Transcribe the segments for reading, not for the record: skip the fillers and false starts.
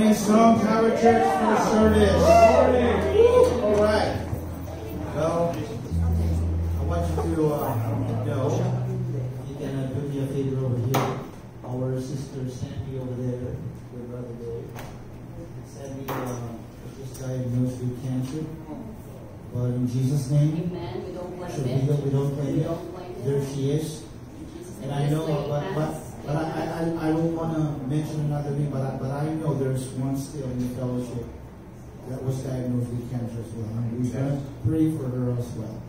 morning, Strong Tower Church first service. All right. Well, I want you to know, you can do me a favor over here. Our sister Sandy over there, with Brother Dave. Sandy just diagnosed with cancer. But in Jesus' name, amen. We don't blame we don't blame it. There she is. And I know, but I don't want to mention another name, but I know there's one still in the fellowship that was diagnosed with cancer as well. And we're going to pray for her as well.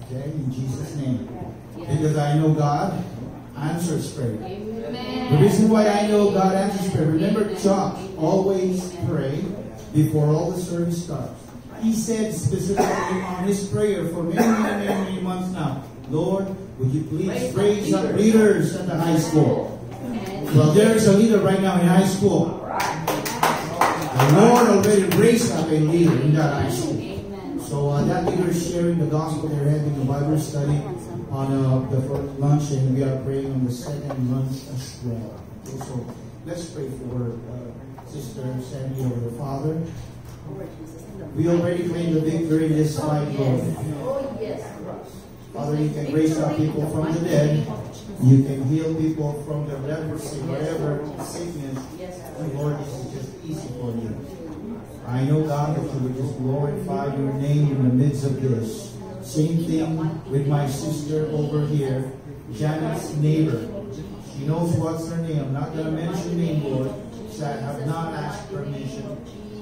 Okay, in Jesus' name. Because I know God answers prayer. Amen. The reason why I know God answers prayer, remember Chuck always pray before all the service starts. He said specifically on his prayer for many months now, Lord, would you please raise up leaders at the high school? Well, there's a leader right now in high school. The Lord already raised up a leader in that high school. So that leader is sharing the gospel. They're having a Bible study on the first lunch, and we are praying on the second lunch as well. Okay, so let's pray for Sister Sandy over the Father. We already claimed the victory in this fight, Lord. Oh, yes. Father, you can raise up people from the dead. You can heal people from the leprosy, whatever sickness. Lord, this is just easy for you. I know, God, that you would just glorify your name in the midst of this. Same thing with my sister over here, Janet's neighbor. She knows what's her name. I'm not going to mention her name, Lord, because I have not asked permission.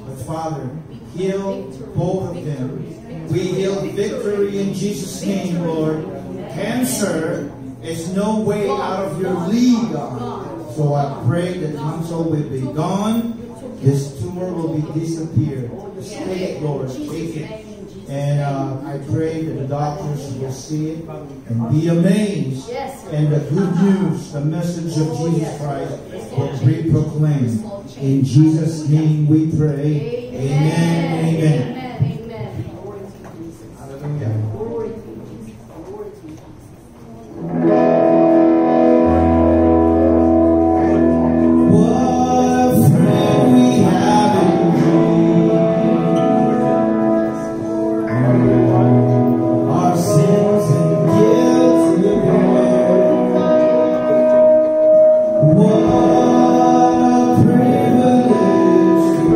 But Father, heal both of them. We hail victory in Jesus' name, Lord. Cancer is no way out of your league, God. So I pray that cancer will be gone. This tumor will be disappeared. Take it, Lord. Take it. And I pray that the doctors will see it and be amazed. And the good news, the message of Jesus Christ, will be proclaimed. In Jesus' name we pray. Amen. Amen. Hallelujah. What a privilege to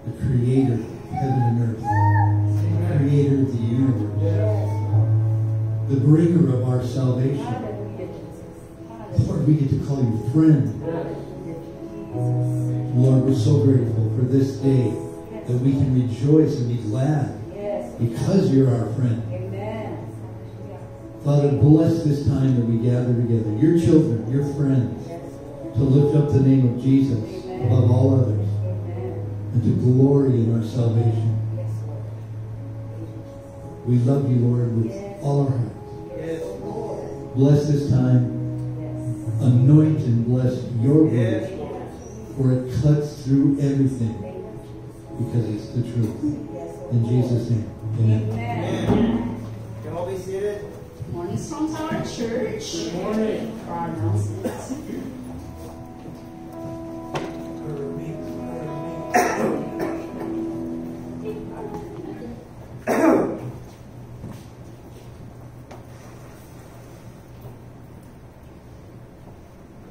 the creator of heaven and earth, the creator of the universe, the bringer of our salvation. Lord, we get to call you friend. Lord, we're so grateful for this day that we can rejoice and be glad because you're our friend. Father, bless this time that we gather together, your children, your friends, to lift up the name of Jesus above all others and to glory in our salvation. We love you, Lord, with all our hearts. Bless this time. Anoint and bless your word, for it cuts through everything because it's the truth. In Jesus' name, amen. Amen. Can all be seated? Morning, Strong Tower Church. Good morning. For our announcements.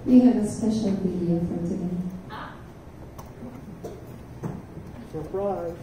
We have a special video for today. Surprise.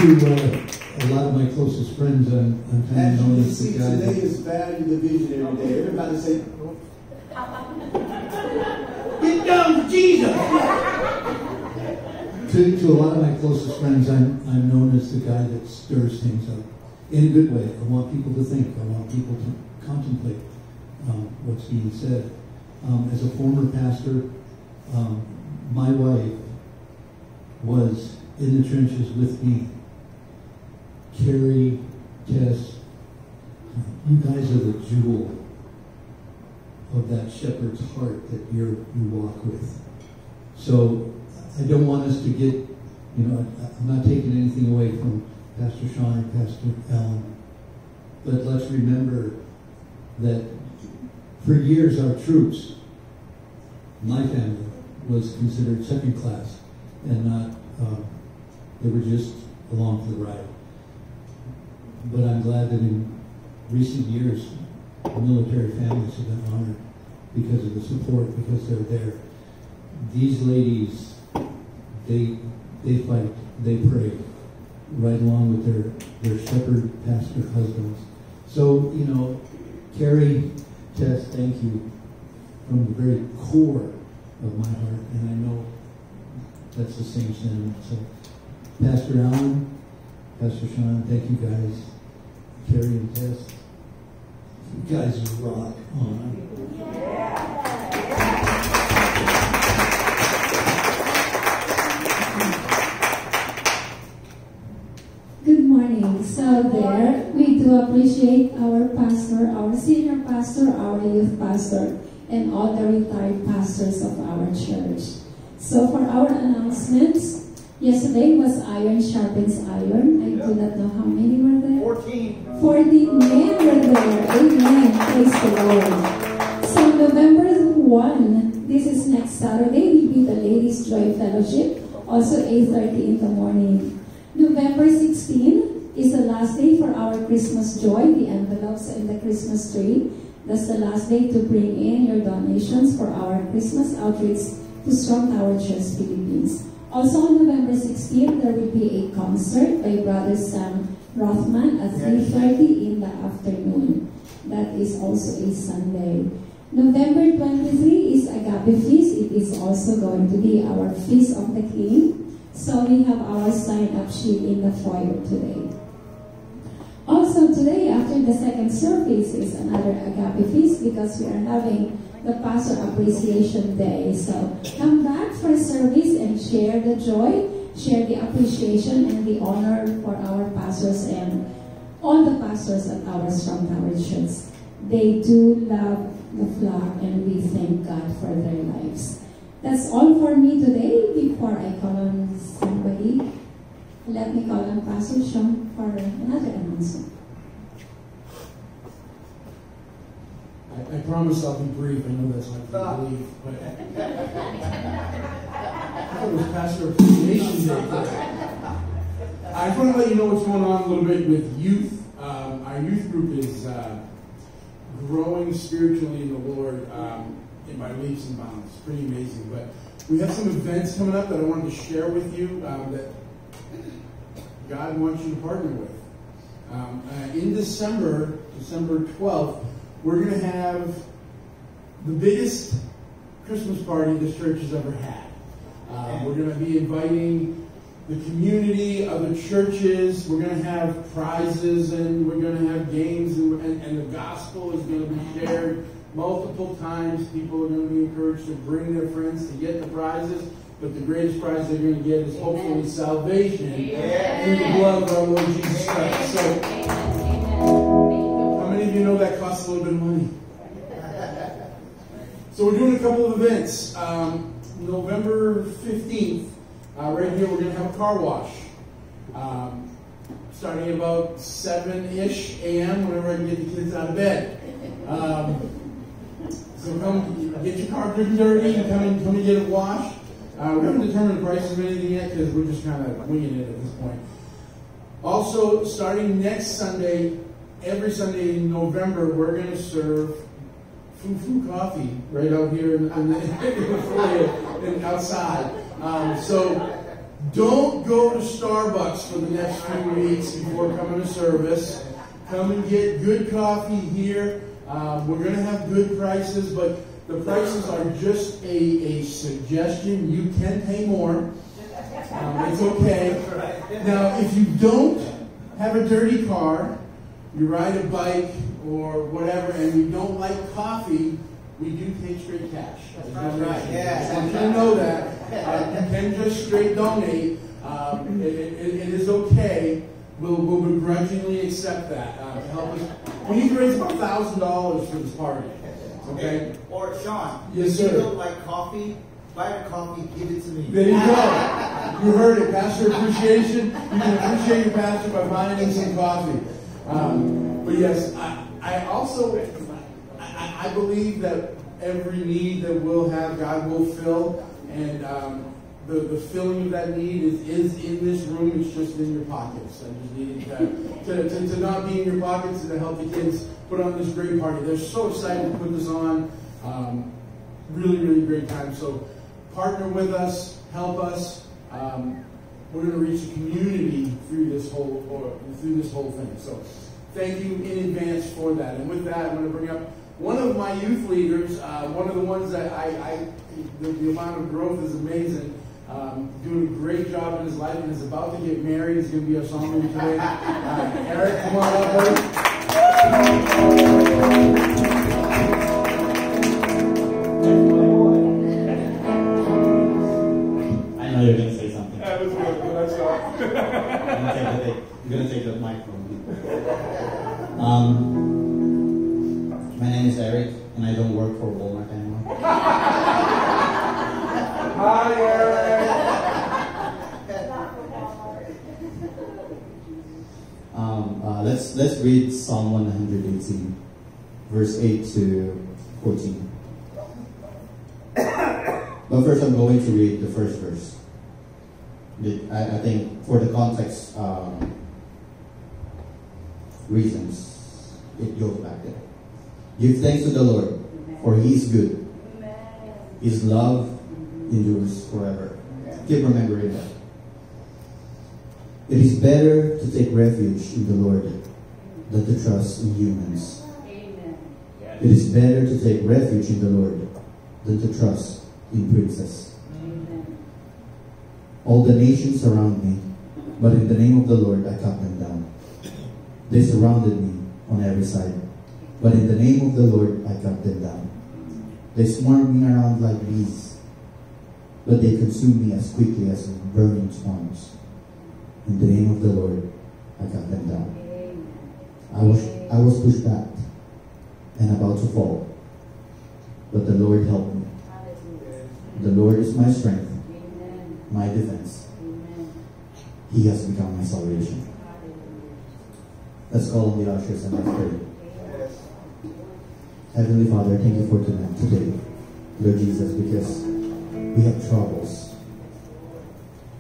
a lot of my closest friends, I'm kind As of known you as the see, guy today that, is Value the Visionary Day. Everybody say, get down to Jesus. to a lot of my closest friends, I'm known as the guy that stirs things up in a good way. I want people to think. I want people to contemplate what's being said. As a former pastor, my wife was in the trenches with me. Carrie, Tess, you guys are the jewel of that shepherd's heart that you walk with. So I don't want us to get, I'm not taking anything away from Pastor Sean or Pastor Ellen, but let's remember that for years our troops, my family, was considered second class and not, they were just along for the ride. But I'm glad that in recent years, military families have been honored because of the support, because they're there. These ladies, they fight, they pray, right along with their shepherd pastor husbands. So, Carrie, Tess, thank you from the very core of my heart, and I know that's the same sentiment. So, Pastor Allen, Pastor Sean, thank you guys. Carrie and Tess, you guys rock on. Good morning. So there, we do appreciate our pastor, our senior pastor, our youth pastor, and all the retired pastors of our church. So for our announcements, yesterday was Iron Sharpens Iron. I do not know how many were there. 14 men were there. Amen. Praise the Lord. So November 1, this is next Saturday, will be the Ladies' Joy Fellowship, also 8:30 in the morning. November 16 is the last day for our Christmas Joy, the envelopes and the Christmas tree. That's the last day to bring in your donations for our Christmas outreach to Strong Tower Church, Philippines. Also on November 16, there will be a concert by Brother Sam Rothman at 3:30 in the afternoon. That is also a Sunday. November 23 is Agape Feast. It is also going to be our Feast of the King. So we have our sign-up sheet in the foyer today. Also today, after the second service, is another Agape Feast because we are having the Pastor Appreciation Day. So come back for service and share the joy, share the appreciation and the honor for our pastors and all the pastors at our Strong Tower Church. They do love the flock and we thank God for their lives. That's all for me today. Before I call on somebody, let me call on Pastor Sean for another announcement. I promise I'll be brief. I know that's not going to believe, but it was Pastor Appreciation Day today. I just want to let you know what's going on a little bit with youth. Our youth group is growing spiritually in the Lord by leaps and bounds. It's pretty amazing. But we have some events coming up that I wanted to share with you that God wants you to partner with. In December 12th, we're going to have the biggest Christmas party this church has ever had. We're going to be inviting the community, other churches. We're going to have prizes and we're going to have games and the gospel is going to be shared multiple times. People are going to be encouraged to bring their friends to get the prizes. But the greatest prize they're going to get is hopefully salvation through the blood of our Lord Jesus Christ. So, how many of you know that costs a little bit of money? So we're doing a couple of events. November 15th, right here, we're going to have a car wash. Starting at about 7-ish a.m. whenever I can get the kids out of bed. So come get your car dirty and come and get it washed. We haven't determined the price of anything yet because we're just kind of winging it at this point. Also, starting next Sunday, every Sunday in November, we're going to serve foo-foo coffee right out here in the foyer and outside. So Don't go to Starbucks for the next few weeks before coming to service. Come and get good coffee here. We're going to have good prices, but the prices are just a suggestion. You can pay more. It's okay. Now, if you don't have a dirty car, you ride a bike or whatever, and you don't like coffee, we do take straight cash. That's right. Yeah. I want you to know that. You can just straight donate. It is okay. We'll begrudgingly accept that to help us. We need to raise about $1,000 for this party. Okay? Or Sean, Yes, if sir. you don't like coffee, buy a coffee, give it to me. There you go. You heard it. Pastor appreciation. You can appreciate your pastor by buying him some coffee. But yes, I also believe that every need that we'll have, God will fill. And the filling of that need is in this room. It's just in your pockets. I just needed to not be in your pockets and to help the kids put on this great party. They're so excited to put this on. Really, really great time. So partner with us, help us. We're going to reach the community through this whole thing. So thank you in advance for that. And with that, I'm going to bring up one of my youth leaders. One of the ones that the amount of growth is amazing. Doing a great job in his life and is about to get married. He's going to be our song leader today. Eric, come on up, buddy. I know you're going to say something. That was good. Let's go. You're going to take the mic from me. My name is Eric, and I don't work for Walmart anymore. Hi, Eric. Let's read Psalm 118, verse 8 to 14. But first, I'm going to read the first verse. I think for the context reasons, it goes back there. Give thanks to the Lord, for He is good. His love endures forever. Keep remembering that. It is better to take refuge in the Lord than to trust in humans. It is better to take refuge in the Lord than to trust in princes. All the nations surround me, but in the name of the Lord I cut them down. They surrounded me on every side, but in the name of the Lord I cut them down. They swarm me around like bees, but they consume me as quickly as burning swarms. In the name of the Lord I cut them down. I was pushed back and about to fall, but the Lord helped me. The Lord is my strength, my defense. He has become my salvation. Let's call on the ushers and let's pray. Heavenly Father, thank you for today, Lord Jesus, because we have troubles,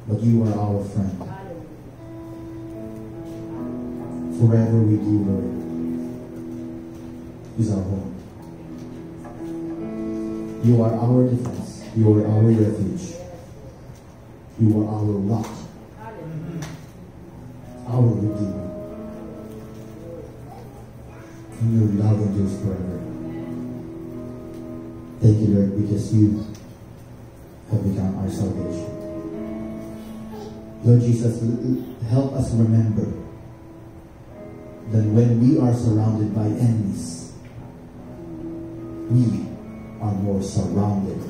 but you are our friend. Forever with you, Lord, is our home. You are our defense. You are our refuge. You are our rock, our Redeemer. And your love endures forever. Thank you, Lord, because you have become our salvation. Lord Jesus, help us remember that when we are surrounded by enemies, we are more surrounded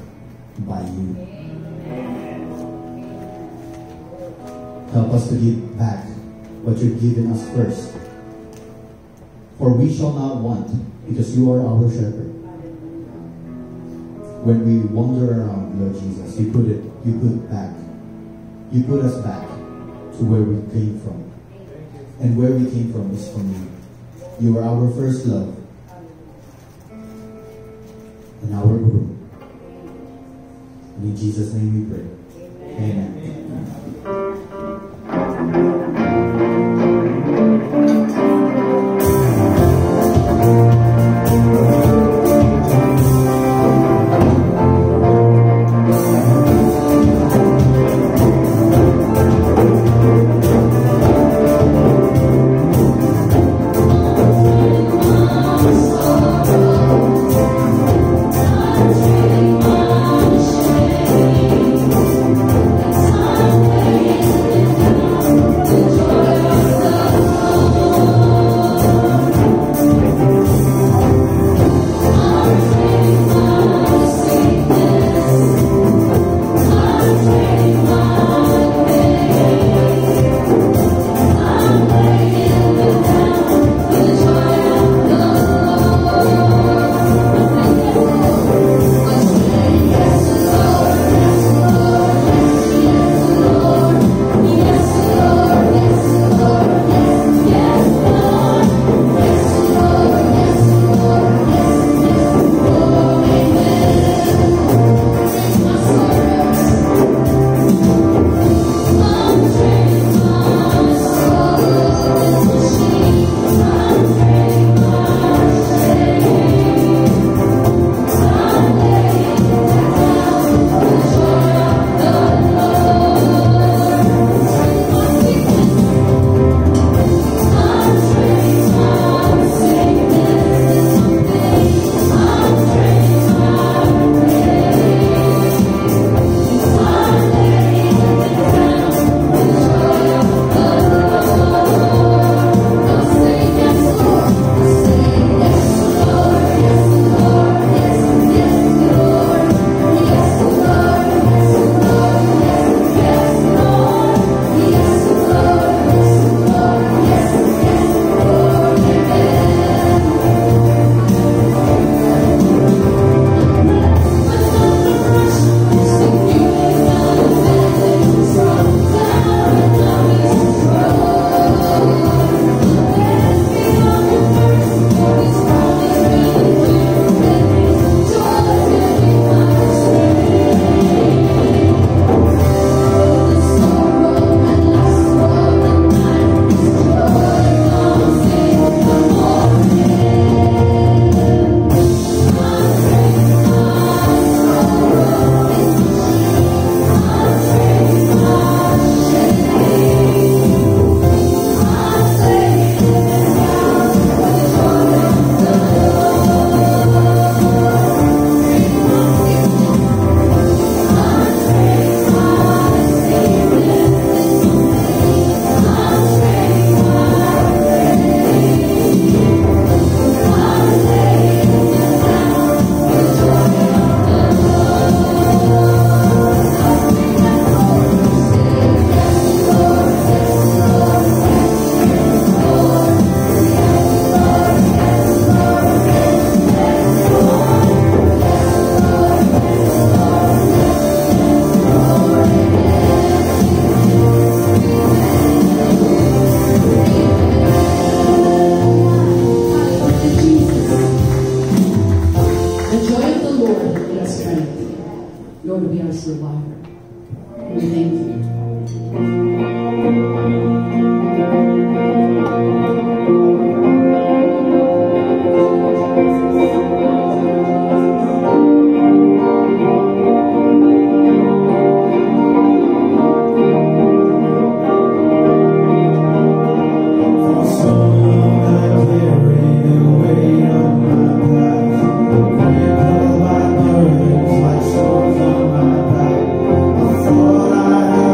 by you. Help us to give back what you've given us first. For we shall not want, because you are our shepherd. When we wander around, Lord Jesus, you put us back to where we came from. And where we came from is from you. You are our first love and our guru. And in Jesus' name we pray. Amen. We thank you. For so long I carried the weight of my past, crippled by burdens like swords on my back. I thought I had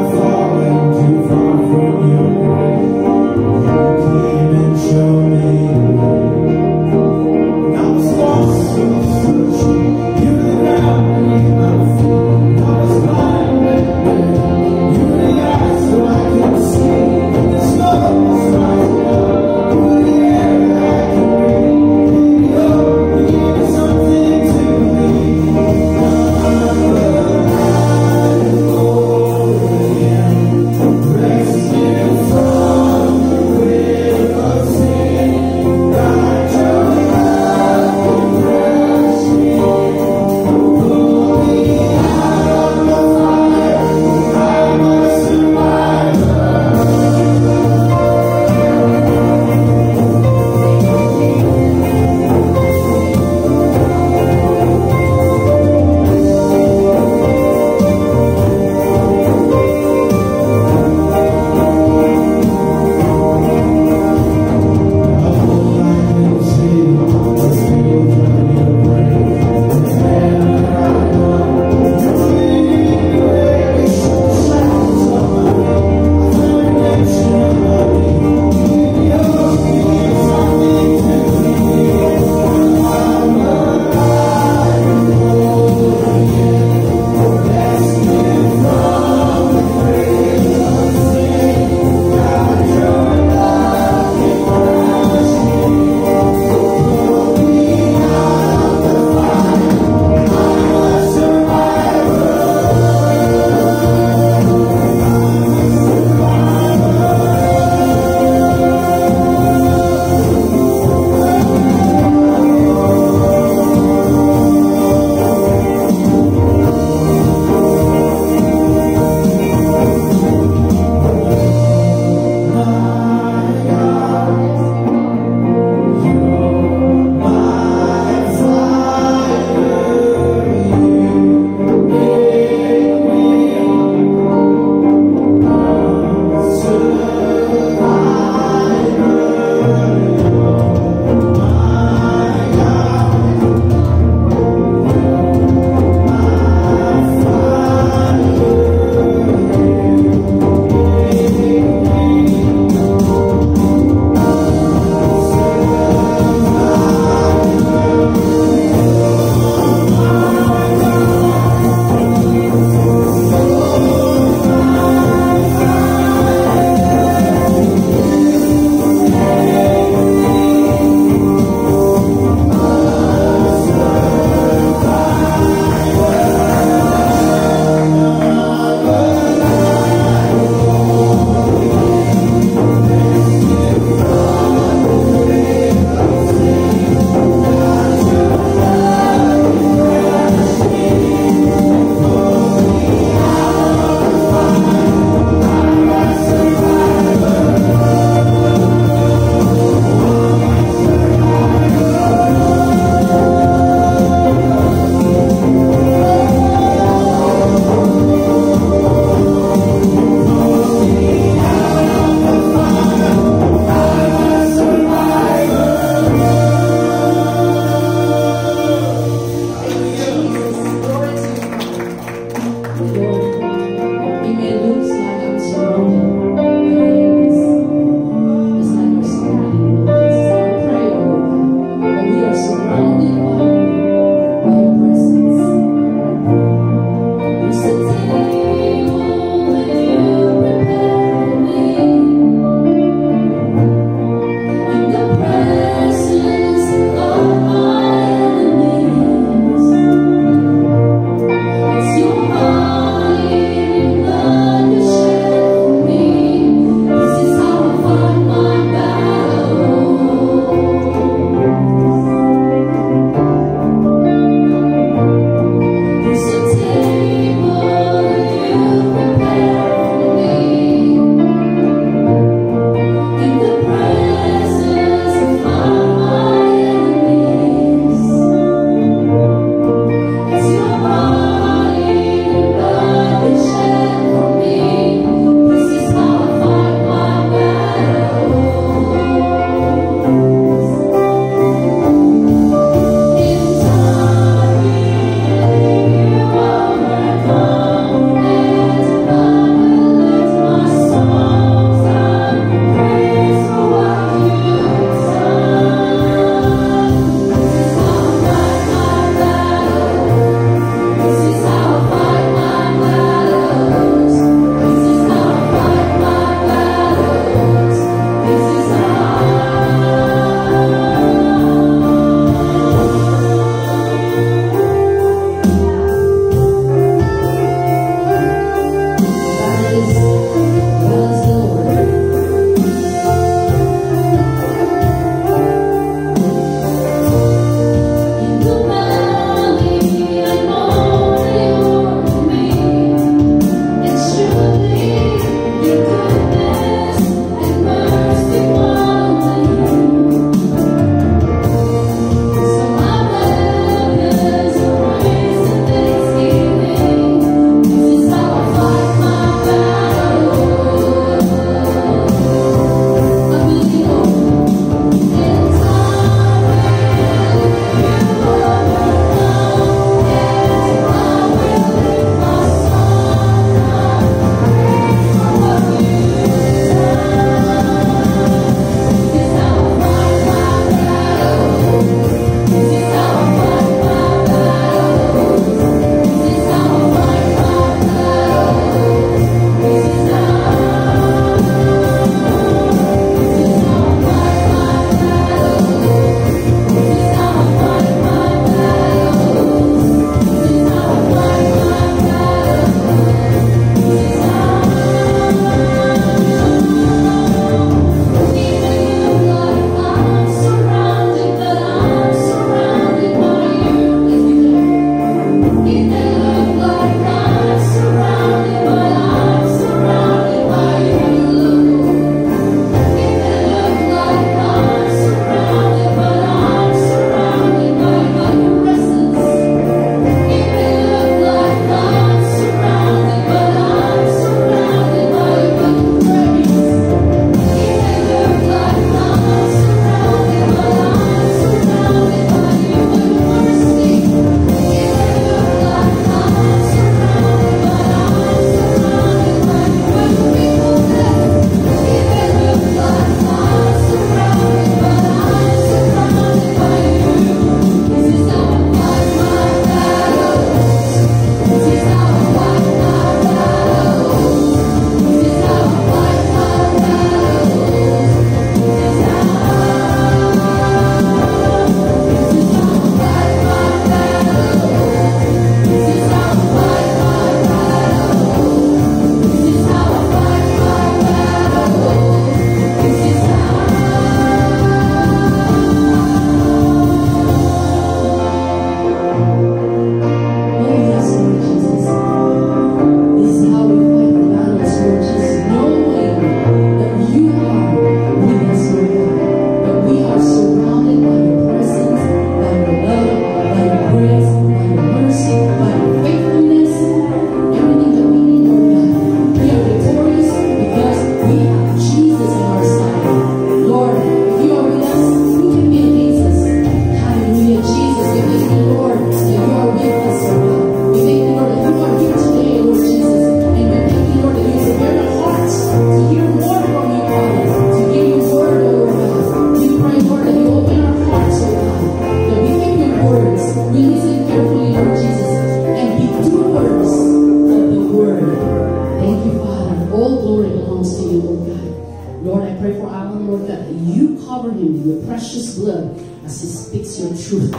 today, Lord God. Lord, I pray for Alan, Lord God, that you cover him in your precious blood as he speaks your truth.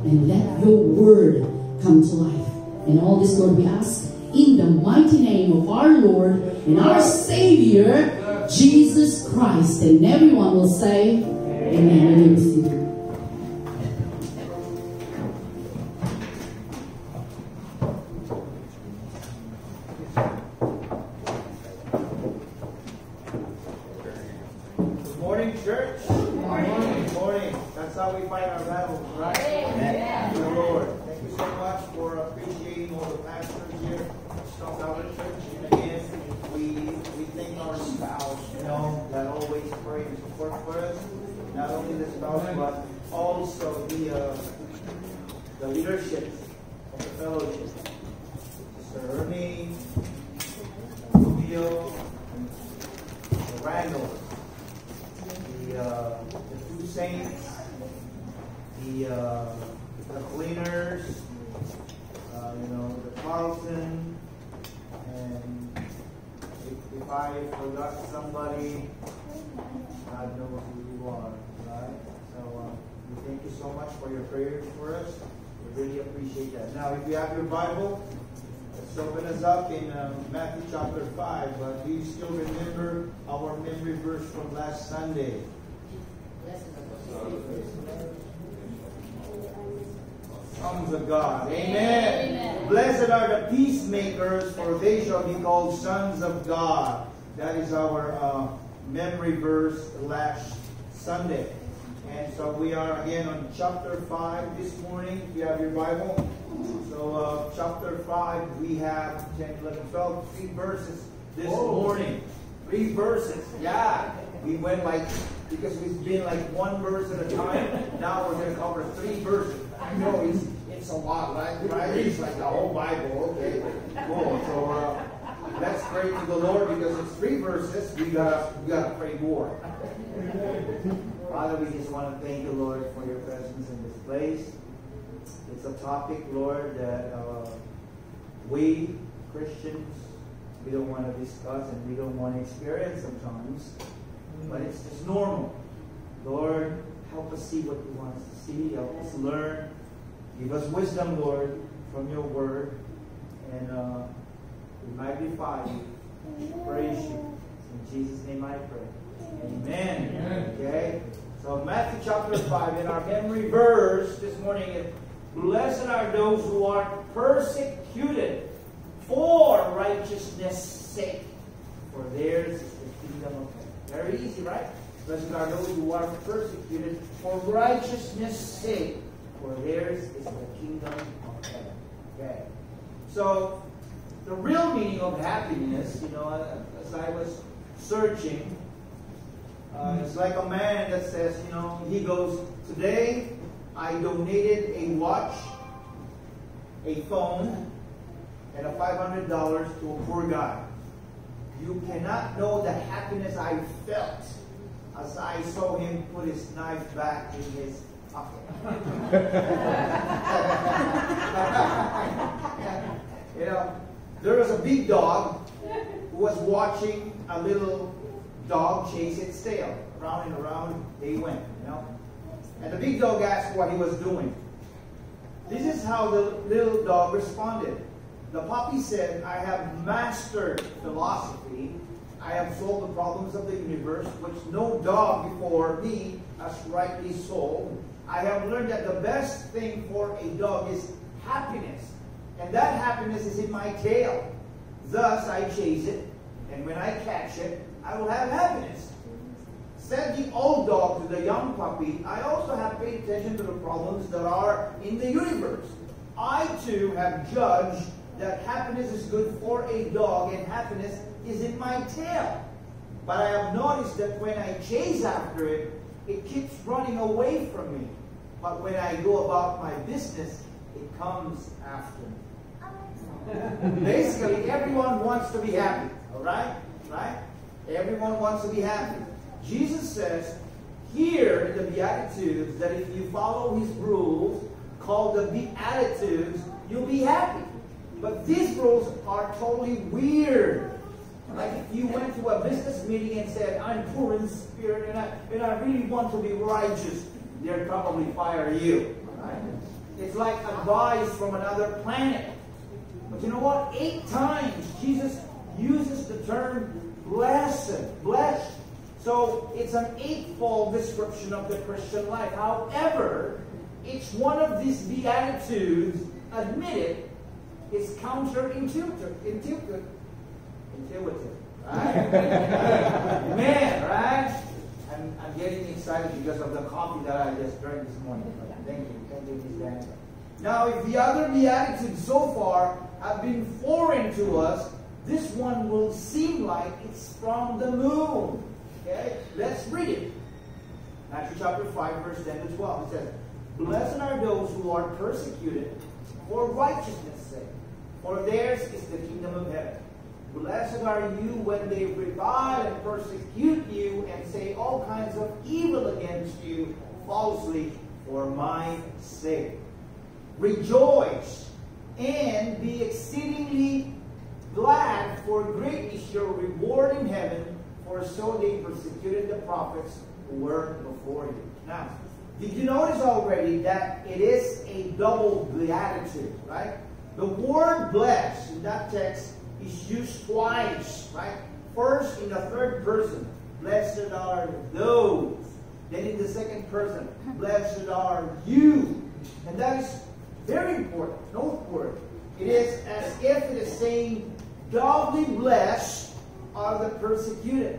And let your word come to life. And all this, Lord, we ask in the mighty name of our Lord and our Savior, Jesus Christ. And everyone will say, Amen. Amen. Good morning, church. Good morning. Good morning. That's how we fight our battles, right? Amen. The Lord. Thank you so much for appreciating all the pastors here at Stone Valley Church. And again, we thank our spouse, that always pray and support for us. Not only the spouse, but also the leadership of the fellowship. Sister Ernie, Rubio, the Randall, the two saints, the cleaners, the Carlton, and if I forgot somebody, God knows who you are, right? So we thank you so much for your prayers for us. We really appreciate that. Now, if you have your Bible, let's open us up in Matthew chapter 5. But do you still remember our memory verse from last Sunday? Sons of God. Amen. Amen. Blessed are the peacemakers, for they shall be called sons of God. That is our memory verse last Sunday. And so we are again on chapter 5 this morning, if you have your Bible. So chapter 5, we have 10, 11, 12, 3 verses this morning. 3 verses. Yeah. We went because we've been like 1 verse at a time. Now we're going to cover 3 verses. I know it's a lot, right? It's like the whole Bible. Okay, cool. So let's pray to the Lord because it's 3 verses. We gotta pray more. Father, we just want to thank you, Lord, for your presence in this place. It's a topic, Lord, that we Christians, we don't want to discuss and we don't want to experience sometimes. But it's just normal. Lord, help us see what you want us to see. Help us learn. Give us wisdom, Lord, from your word. And we magnify you. Praise you. In Jesus' name I pray. Amen. Amen. Okay? So Matthew chapter 5, in our memory verse this morning is, blessed are those who are persecuted for righteousness' sake, for theirs is the kingdom of heaven. Very easy, right? Blessed are those who are persecuted for righteousness' sake, for theirs is the kingdom of heaven. Okay. So, the real meaning of happiness, as I was searching, it's like a man that says, he goes, today I donated a watch, a phone, and a $500 to a poor guy. You cannot know the happiness I felt as I saw him put his knife back in his pocket. There was a big dog who was watching a little dog chase its tail. Around and around they went, And the big dog asked what he was doing. This is how the little dog responded. The puppy said, I have mastered philosophy. I have solved the problems of the universe, which no dog before me has rightly solved. I have learned that the best thing for a dog is happiness. And that happiness is in my tail. Thus I chase it, and when I catch it, I will have happiness. Said the old dog to the young puppy, I also have paid attention to the problems that are in the universe. I too have judged that happiness is good for a dog and happiness is in my tail. But I have noticed that when I chase after it, it keeps running away from me. But when I go about my business, it comes after me. Basically, everyone wants to be happy. Alright? Right? Everyone wants to be happy. Jesus says here in the Beatitudes that if you follow his rules, called the Beatitudes, you'll be happy. But these rules are totally weird. Like if you went to a business meeting and said, I'm poor in spirit and I really want to be righteous, they'd probably fire you. Right? It's like advice from another planet. But you know what? 8 times Jesus uses the term blessed. So it's an 8-fold description of the Christian life. However, each one of these beatitudes, admitted, is counterintuitive. Right? Man, right? I'm getting excited because of the coffee that I just drank this morning. Thank you. Thank you, Miss Daniel. Now, if the other beatitudes so far have been foreign to us, this one will seem like it's from the moon. Okay? Let's read it. Matthew chapter 5, verse 10 to 12. It says, Blessed are those who are persecuted for righteousness' sake, for theirs is the kingdom of heaven. Blessed are you when they revile and persecute you and say all kinds of evil against you falsely for my sake. Rejoice and be exceedingly glad, for great is your reward in heaven, for so they persecuted the prophets who were before you. Now, did you notice already that it is a double beatitude, right? The word blessed in that text is used twice, right? First in the third person, blessed are those. Then in the second person, blessed are you. And that is very important, noteworthy. It is as if it is saying, doubly blessed are the persecuted.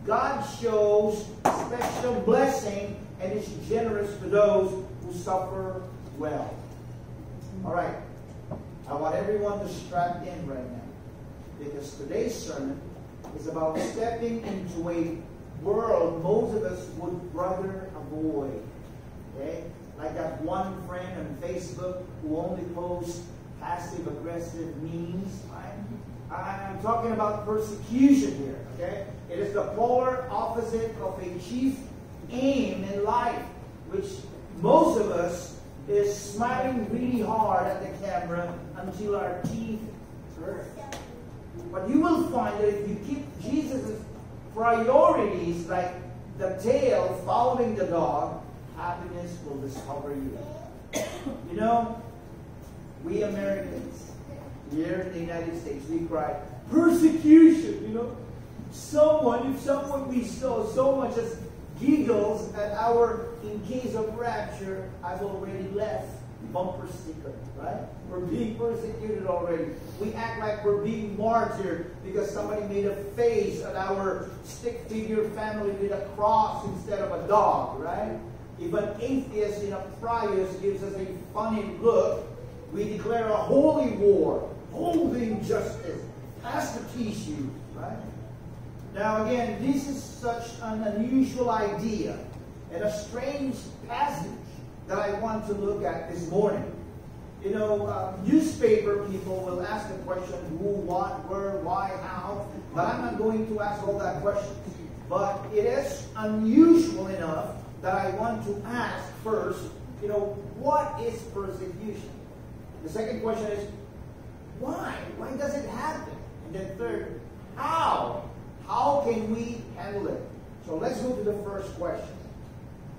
God shows special blessing and is generous to those who suffer well. All right. I want everyone to strap in right now, because today's sermon is about stepping into a world most of us would rather avoid. Okay? Like that one friend on Facebook who only posts passive-aggressive memes. I'm talking about persecution here. Okay? It is the polar opposite of a chief aim in life, which most of us is smiling really hard at the camera until our teeth hurt. But you will find that if you keep Jesus' priorities like the tail following the dog, happiness will discover you. You know, we Americans here in the United States, we cry, persecution, you know. If someone we saw so much as giggles at our in case of rapture, I've already left bumper sticker, right? We're being persecuted already. We act like we're being martyred because somebody made a face at our stick figure family with a cross instead of a dog, right? If an atheist in a Prius gives us a funny look, we declare a holy war, holding justice, pass the tissue, right? Now again, this is such an unusual idea and a strange passage that I want to look at this morning. You know, newspaper people will ask the question, who, what, where, why, how, but I'm not going to ask all that questions. But it is unusual enough that I want to ask first, you know, what is persecution? The second question is, why? Why does it happen? And then third, how? How can we handle it? So let's go to the first question.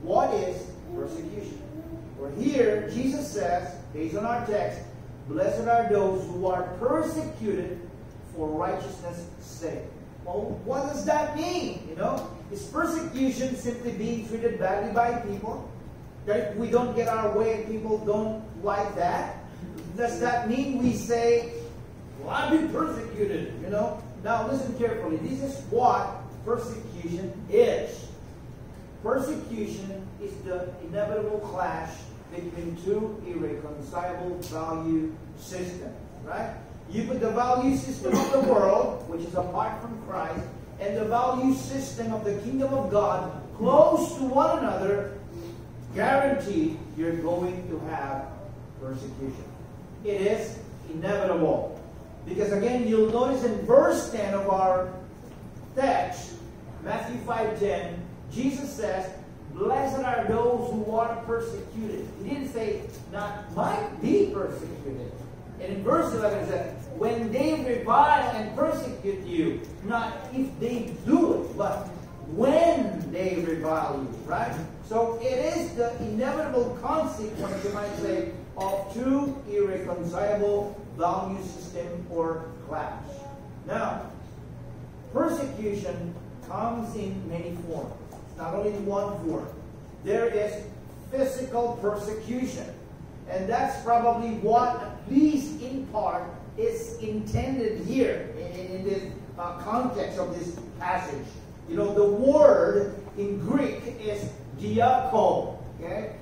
What is persecution? Well, here, Jesus says, based on our text, blessed are those who are persecuted for righteousness' sake. Well, what does that mean? You know, is persecution simply being treated badly by people? That if we don't get our way, people don't like that? Does that mean we say, well, I've been persecuted, you know? Now, listen carefully. This is what persecution is. Persecution is the inevitable clash between two irreconcilable value systems, right? You put the value system of the world, which is apart from Christ, and the value system of the kingdom of God close to one another, guaranteed you're going to have persecution. It is inevitable. Because again, you'll notice in verse 10 of our text, Matthew 5:10, Jesus says, blessed are those who are persecuted. He didn't say, not might be persecuted. And in verse 11 it says, when they revile and persecute you, not if they do it, but when they revile you, right? So it is the inevitable consequence, you might say, of two irreconcilable value system or clash. Now, persecution comes in many forms. It's not only in one form. There is physical persecution. And that's probably what, at least in part, is intended here in this context of this passage. You know, the word in Greek is diako. Okay?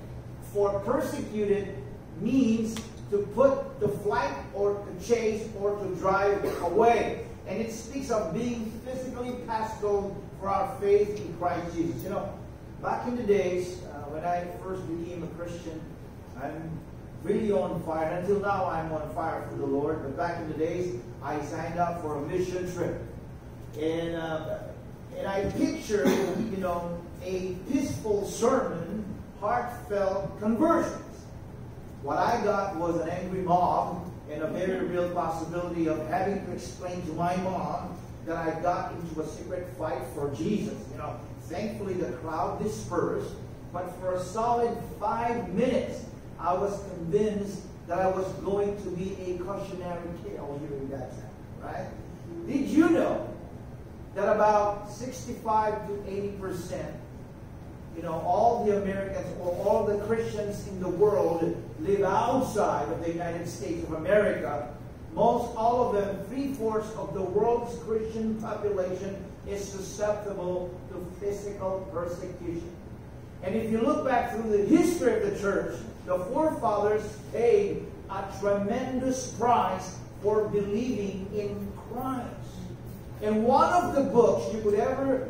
For persecuted means to put to flight or to chase or to drive away. And it speaks of being physically passed over for our faith in Christ Jesus. You know, back in the days when I first became a Christian, I'm really on fire. Until now, I'm on fire for the Lord. But back in the days, I signed up for a mission trip. And I pictured, you know, a peaceful sermon, heartfelt conversions. What I got was an angry mob and a very real possibility of having to explain to my mom that I got into a secret fight for Jesus. You know, thankfully the crowd dispersed, but for a solid 5 minutes, I was convinced that I was going to be a cautionary tale hearing that sound, right? Did you know that about 65 to 80%, you know, all the Americans or all the Christians in the world live outside of the United States of America? Most all of them, 3/4 of the world's Christian population is susceptible to physical persecution. And if you look back through the history of the church, the forefathers paid a tremendous price for believing in Christ. And one of the books you could ever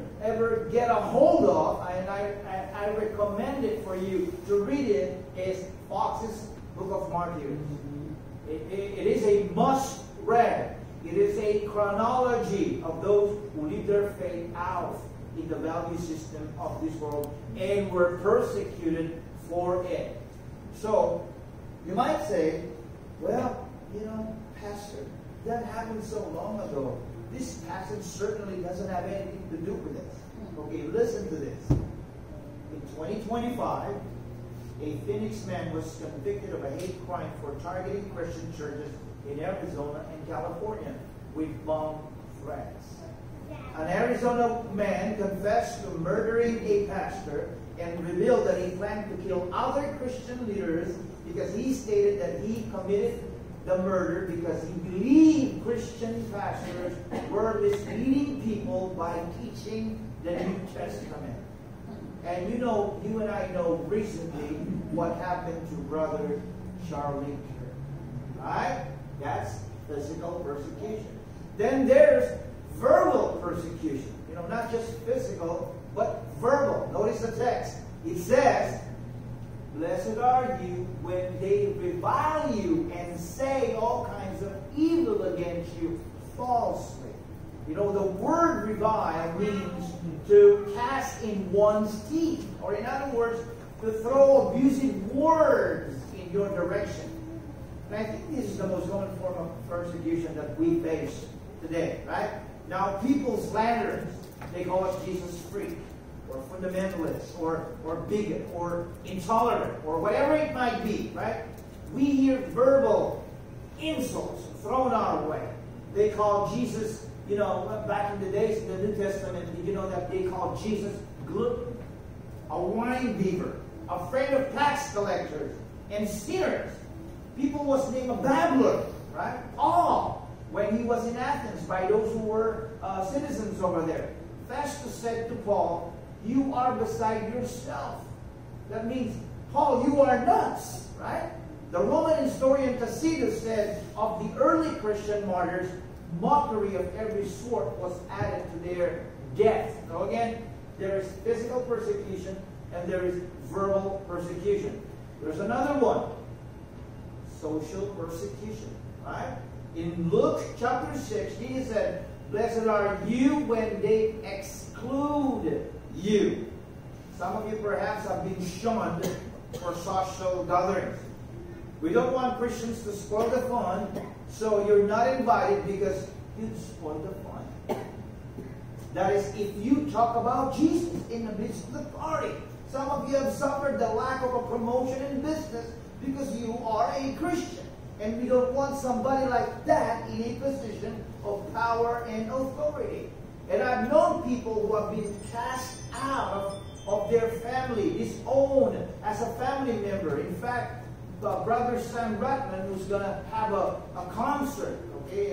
get a hold of, and I recommend it for you to read it, is Fox's Book of Martyrs. It is a must-read. It is a chronology of those who live their faith out in the value system of this world and were persecuted for it. So, you might say, well, you know, Pastor, that happened so long ago. This passage certainly doesn't have anything to do with this. Okay, listen to this. In 2025, a Phoenix man was convicted of a hate crime for targeting Christian churches in Arizona and California with bomb threats. An Arizona man confessed to murdering a pastor and revealed that he planned to kill other Christian leaders because he stated that he committed the murder because he believed Christian pastors were misleading people by teaching the New Testament. And you know, you and I know recently what happened to Brother Charlie Kirk. Right? That's physical persecution. Then there's verbal persecution. You know, not just physical, but verbal. Notice the text. It says, blessed are you when they revile you and say all kinds of evil against you falsely. You know, the word revile means to cast in one's teeth. Or in other words, to throw abusive words in your direction. And I think this is the most common form of persecution that we face today, right? Now, people slander us. They call us Jesus freak, or fundamentalist, or bigot, or intolerant, or whatever it might be, right? We hear verbal insults thrown our way. They call Jesus, you know, back in the days in the New Testament, you know that they called Jesus glutton, a wine bibber, afraid of tax collectors, and sinners. People was named a babbler, right? All when he was in Athens by those who were citizens over there. Festus said to Paul, you are beside yourself. That means, Paul, you are nuts, right? The Roman historian Tacitus said of the early Christian martyrs, mockery of every sort was added to their death. So again, there is physical persecution and there is verbal persecution. There's another one, social persecution, right? In Luke chapter 6, Jesus said, blessed are you when they exclude you. Some of you perhaps have been shunned for social gatherings. We don't want Christians to spoil the fun, so you're not invited because you'd spoil the fun. That is, if you talk about Jesus in the midst of the party. Some of you have suffered the lack of a promotion in business because you are a Christian. And we don't want somebody like that in a position of power and authority. And I've known people who have been cast out of their family, disowned as a family member. In fact, Brother Sam Ratman, who's going to have a concert, okay?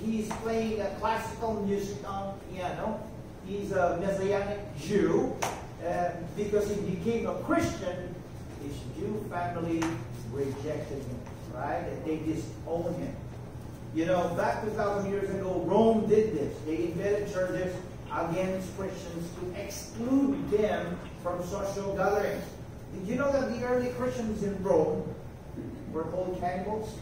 He's playing classical music on piano. He's a Messianic Jew. Because he became a Christian, his Jew family rejected him, right? And they disowned him. You know, back 2,000 years ago, Rome did this. They invented churches against Christians to exclude them from social gatherings. Did you know that the early Christians in Rome were called cannibals?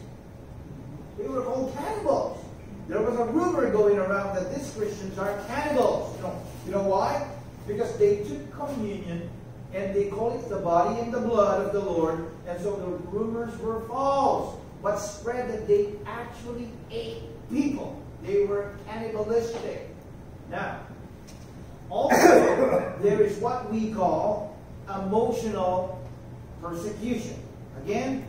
They were called cannibals. There was a rumor going around that these Christians are cannibals. You know why? Because they took communion and they called it the body and the blood of the Lord, and so the rumors were false, but spread that they actually ate people. They were cannibalistic. Now, also, there is what we call emotional persecution. Again,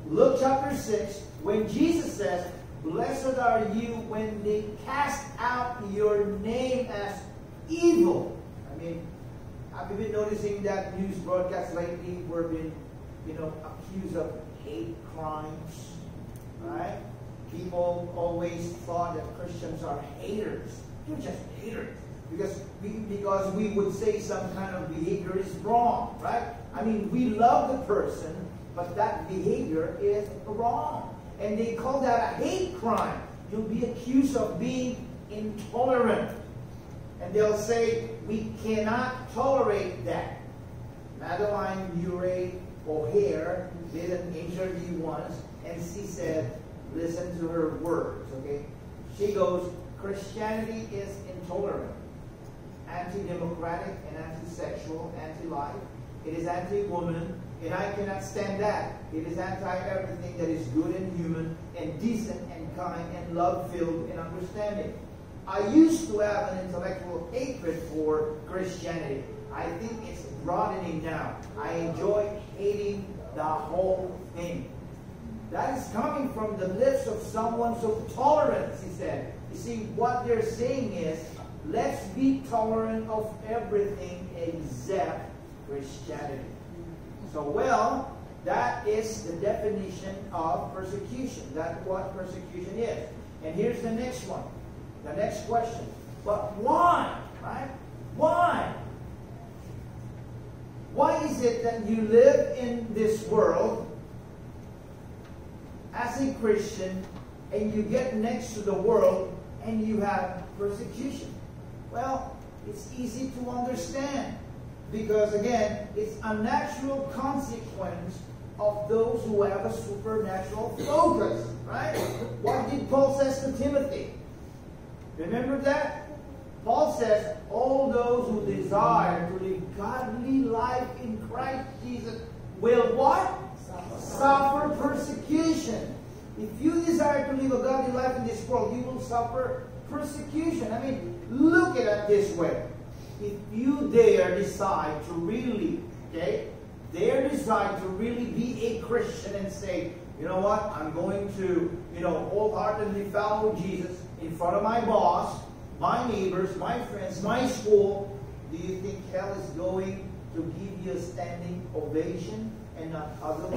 Luke chapter 6, when Jesus says, "Blessed are you when they cast out your name as evil." I mean, have you been noticing that news broadcasts lately were being, accused of hate crimes, right? People always thought that Christians are haters. You're just haters. Because we would say some kind of behavior is wrong, right? I mean, we love the person, but that behavior is wrong. And they call that a hate crime. You'll be accused of being intolerant. And they'll say, we cannot tolerate that. Madeline Murray O'Hare did an interview once, and she said, listen to her words, okay? She goes, Christianity is intolerant, anti-democratic and anti-sexual, anti-life. It is anti-woman, and I cannot stand that. It is anti-everything that is good and human and decent and kind and love-filled and understanding. I used to have an intellectual hatred for Christianity. I think it's broadening now. I enjoy hating the whole thing. That is coming from the lips of someone so tolerant, he said. You see, what they're saying is, let's be tolerant of everything except Christianity. So, well, that is the definition of persecution. That's what persecution is. And here's the next one. The next question. But why? Right? Why? Why is it that you live in this world as a Christian and you get next to the world and you have persecution? Well, it's easy to understand. Because again, it's a natural consequence of those who have a supernatural focus. Right? What did Paul say to Timothy? Remember that? Paul says, all those who desire to live godly life in Christ Jesus will what? Suffer persecution. If you desire to live a godly life in this world, you will suffer persecution. I mean, look at it this way. If you dare decide to really, decide to really be a Christian and say, you know what, I'm going to, wholeheartedly follow Jesus in front of my boss, my neighbors, my friends, my school, do you think hell is going to give you a standing ovation and not other?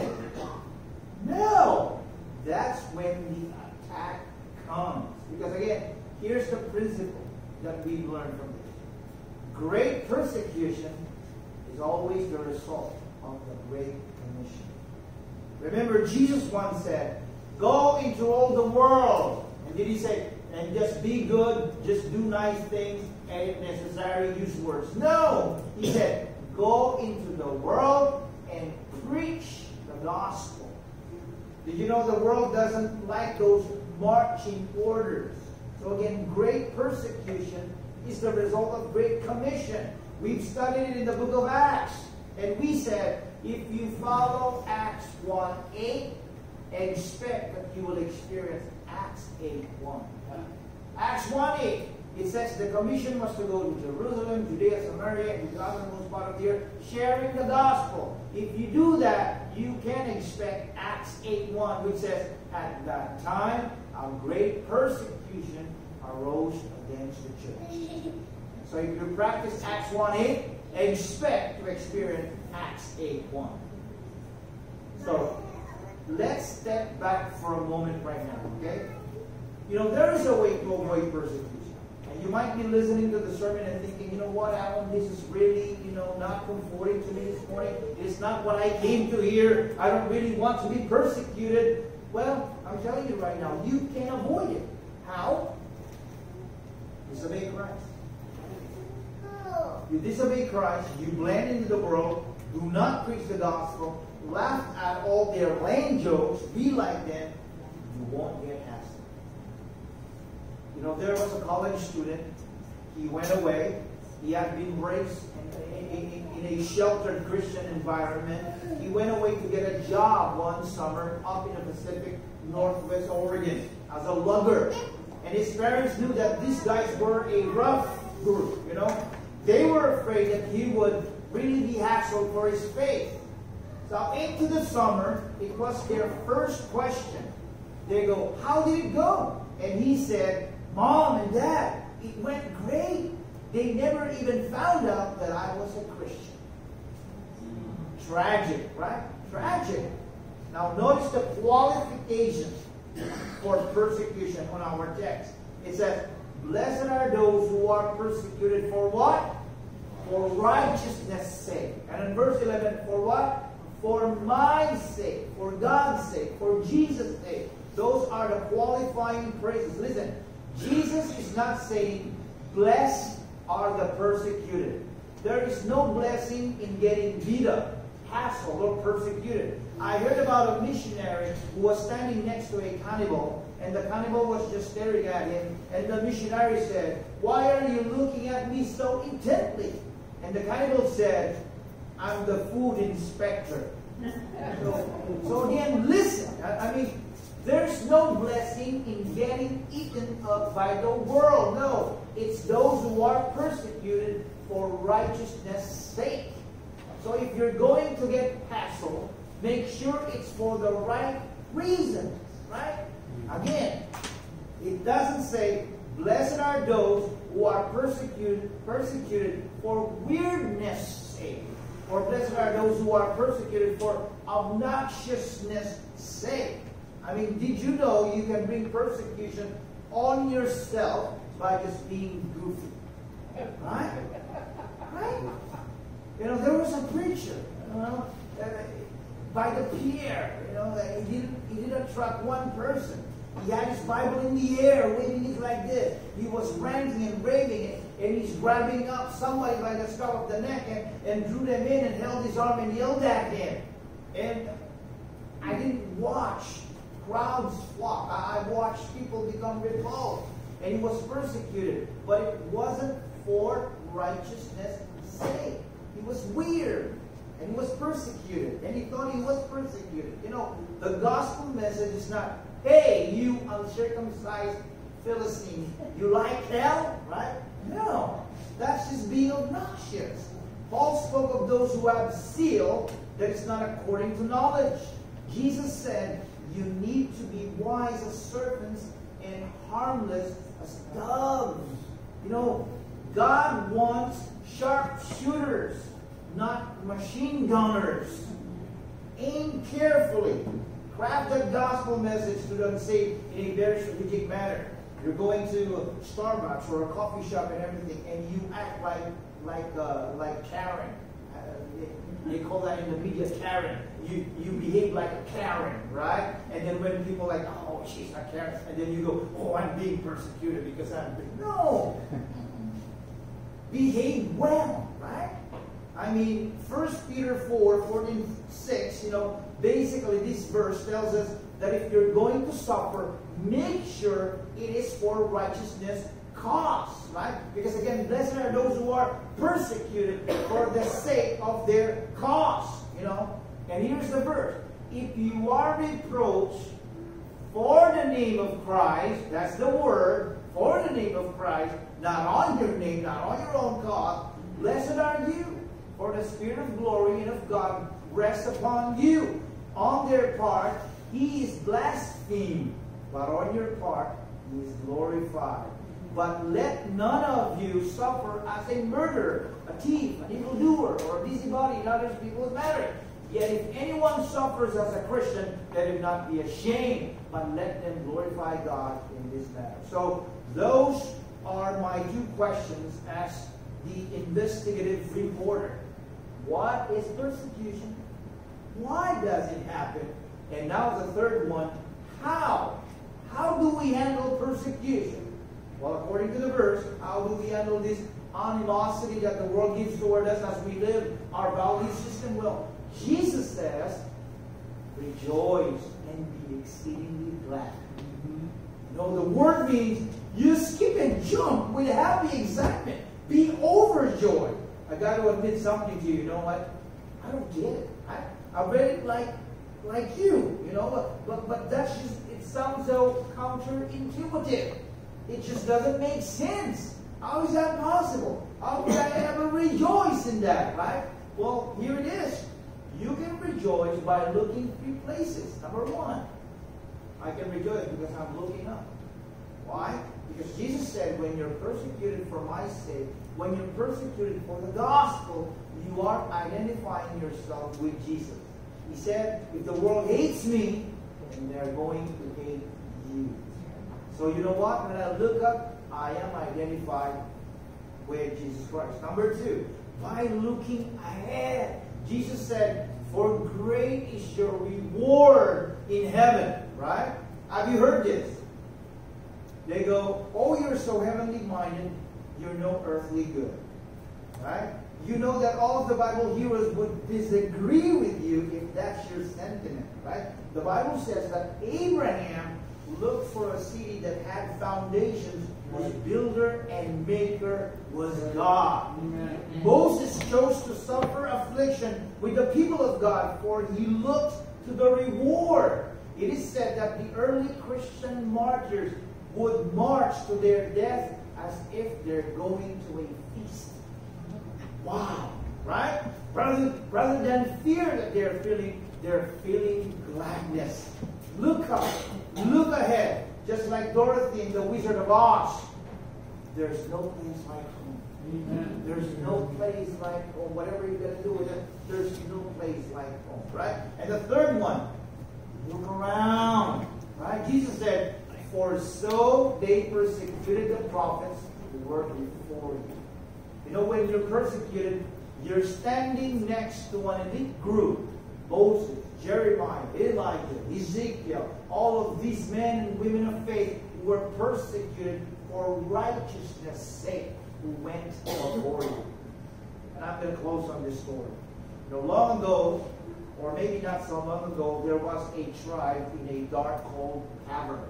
No! That's when the attack comes. Because again, here's the principle that we've learned from this. Great persecution is always the result of the Great Commission. Remember, Jesus once said, go into all the world. And did he say, and just be good, just do nice things, and if necessary, use words? No! He said, go into the world and preach the gospel. Did you know the world doesn't like those marching orders? So again, great persecution is the result of Great Commission. We've studied it in the book of Acts. And we said, if you follow Acts 1:8, expect that you will experience Acts 8:1. Acts 1:8, it says the commission was to go to Jerusalem, Judea, Samaria, and the uttermost part of the earth, sharing the gospel. If you do that, you can expect Acts 8:1, which says, at that time, a great persecution arose against the church. So if you practice Acts 1:8, expect to experience Acts 8:1. So let's step back for a moment right now, okay? You know, there is a way to avoid persecution. And you might be listening to the sermon and thinking, you know what, Alan, this is really, not comforting to me this morning. It's not what I came to hear. I don't really want to be persecuted. Well, I'm telling you right now, you can avoid it. How? Disobey Christ. You disobey Christ, you blend into the world, do not preach the gospel, laugh at all their lame jokes, be like them, you won't get hassled. You know, there was a college student, he went away, he had been raised in a sheltered Christian environment. He went away to get a job one summer up in the Pacific Northwest Oregon as a lugger. And his parents knew that these guys were a rough group, They were afraid that he would really be hassled for his faith. So into the summer, it was their first question. They go, how did it go? And he said, Mom and Dad, it went great. They never even found out that I was a Christian. Tragic, right? Tragic. Now notice the qualifications for persecution on our text. It says, blessed are those who are persecuted for what? For righteousness' sake. And in verse 11, for what? For my sake, for God's sake, for Jesus' sake. Those are the qualifying phrases. Listen, Jesus is not saying, blessed are the persecuted. There is no blessing in getting beat up, hassled, or persecuted. I heard about a missionary who was standing next to a cannibal, and the cannibal was just staring at him, and the missionary said, why are you looking at me so intently? And the cannibal said, I'm the food inspector. So again, listen. I mean, there's no blessing in getting eaten up by the world. No, it's those who are persecuted for righteousness' sake. So if you're going to get hassled, make sure it's for the right reason, right? Again, it doesn't say, blessed are those who are persecuted for weirdness' sake. Or blessed are those who are persecuted for obnoxiousness' sake. I mean, did you know you can bring persecution on yourself by just being goofy? Right? Right? There was a preacher, by the pier, he didn't attract one person. He had his Bible in the air, waving it like this. He was ranting and raving it, and he's grabbing up somebody by the scruff of the neck and drew them in and held his arm and yelled at him. And I didn't watch crowds flock. I watched people become repulsed, and he was persecuted. But it wasn't for righteousness' sake. He was weird, and he was persecuted, and he thought he was persecuted. The gospel message is not, hey, you uncircumcised Philistine, you like hell, right? No, that's just being obnoxious. Paul spoke of those who have zeal that is not according to knowledge. Jesus said, you need to be wise as serpents and harmless as doves. God wants sharpshooters, not machine gunners. Aim carefully. Craft the gospel message to them, say in a very strategic manner. You're going to Starbucks or a coffee shop and everything, and you act like Karen. They call that in the media Karen. You behave like a Karen, right? And then when people are like, oh, she's a Karen, and then you go, oh, I'm being persecuted because I'm being... No! Behave well, right? I mean, 1 Peter 4:14-6, basically this verse tells us that if you're going to suffer, make sure it is for righteousness' cause, right? Because again, blessed are those who are persecuted for the sake of their cause, you know. And here's the verse. If you are reproached for the name of Christ, that's the word, for the name of Christ, not on your name, not on your own cause, blessed are you, for the Spirit of glory and of God rests upon you. On their part, he is blasphemed, but on your part, he is glorified. But let none of you suffer as a murderer, a thief, an evildoer, or a busybody in other people's matters. Yet if anyone suffers as a Christian, let him not be ashamed, but let them glorify God in this matter. So those are my two questions as the investigative reporter. What is persecution? Why does it happen? And now the third one, how? How do we handle persecution? Well, according to the verse, how do we handle this animosity that the world gives toward us as we live our value system? Well, Jesus says, rejoice and be exceedingly glad. You know, the word means you skip and jump with happy excitement. Be overjoyed. I got to admit something to you. You know what? I don't get it. I read it like you, you know, but that's just, it sounds so counterintuitive. It just doesn't make sense. How is that possible? How could I ever rejoice in that, right? Well, here it is. You can rejoice by looking three places. Number one, I can rejoice because I'm looking up. Why? Because Jesus said, when you're persecuted for my sake, when you're persecuted for the gospel, you are identifying yourself with Jesus. He said, if the world hates me, then they're going to hate you. So you know what? When I look up, I am identified with Jesus Christ. Number two, by looking ahead. Jesus said, for great is your reward in heaven. Right? Have you heard this? They go, oh, you're so heavenly minded, you're no earthly good. Right? You know that all of the Bible heroes would disagree with you if that's your sentiment. Right? The Bible says that Abraham looked for a city that had foundations, whose builder and maker was God. Amen. Moses chose to suffer affliction with the people of God, for he looked to the reward. It is said that the early Christian martyrs would march to their death as if they're going to a feast. Wow, right? Rather than fear that they're feeling gladness. Look up, look ahead. Just like Dorothy in The Wizard of Oz. There's no place like home. Amen. There's no place like home. Whatever you're going to do with it, there's no place like home. Right? And the third one, look around. Right? Jesus said, for so they persecuted the prophets who were before you. You know, when you're persecuted, you're standing next to an elite group. Moses, Jeremiah, Elijah, Ezekiel, all of these men and women of faith who were persecuted for righteousness' sake, who went before you. And I'm going to close on this story. You know, long ago, or maybe not so long ago, there was a tribe in a dark, cold cavern.